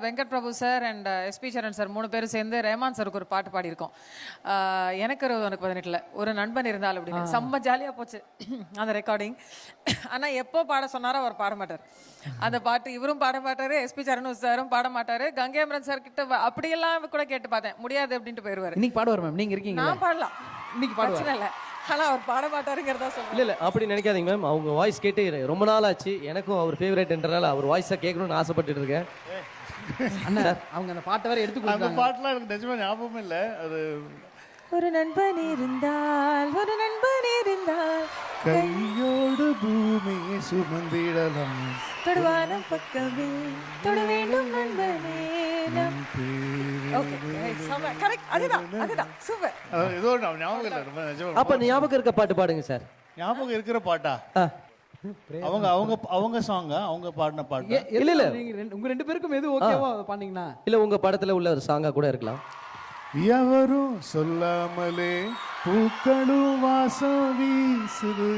Venkat Prabhu sir and SP Charan sir 3 பேரும் சேர்ந்து ரஹ்மான் சாருக்கு ஒரு பாட்டு பாடியிருக்கோம். எனக்கு 18 ஒரு நண்பன் இருந்தால் அப்படின்னு செம்ம ஜாலியாக போச்சு அந்த ரெக்கார்டிங். ஆனால் எப்போ பாட சொன்னாரோ அவர் பாட மாட்டார். அந்த பாட்டு இவரும் பாட மாட்டாரு, எஸ்பி சரண் சாரும் பாட மாட்டாரு. கங்கையமரன் சார் கிட்ட அப்படியெல்லாம் கூட கேட்டு பார்த்தேன், முடியாது அப்படின்ட்டு போயிடுவாரு. இன்னைக்கு பாடுவார் மேம், நீங்க இருக்கீங்க. நான் பாடலாம், இன்னைக்கு பிரச்சனை இல்லை. ஆனால் அவர் பாட மாட்டாருங்கிறதா சொல்லுங்க. இல்லை அப்படி நினைக்காதீங்க மேம். அவங்க வாய்ஸ் கேட்டு ரொம்ப நாள் ஆச்சு. எனக்கும் அவர் ஃபேவரேட்ன்றனால அவர் வாய்ஸை கேட்கணும்னு ஆசைப்பட்டுட்டு இருக்கேன். அண்ணா அவங்க அந்த பாட்டை வேற எடுத்து அந்த கொடுத்தாங்க. பாட்டுலாம் எனக்கு நிஜமா ஞாபகம் இல்லை. அது ஒரு நண்பன் இருந்தால் கையோடு பூமியை சுமந்திடலாம் தொடுவானம் பக்கமே தொட வேண்டும் நண்பனே நம். ஓகே கரெக்ட், அதுதான் சூப்பர். ஏதோ ஞாபகம் இல்லை ரொம்ப நிஜமா. அப்ப ஞாபகம் இருக்க பாட்டு பாடுங்க சார். ஞாபகம் இருக்கிற பாட்டா? அவங்க அவங்க அவங்க சாங்கா, அவங்க பாடின பாட்டு? இல்ல. உங்க 2 பேருக்கும் எது ஓகேவா பண்ணீங்கன்னா இல்ல உங்க படத்துல உள்ள ஒரு சாங்கா கூட இருக்கலாம். எவரும் சொல்லாமலே பூக்களும் வாசம் வீசுது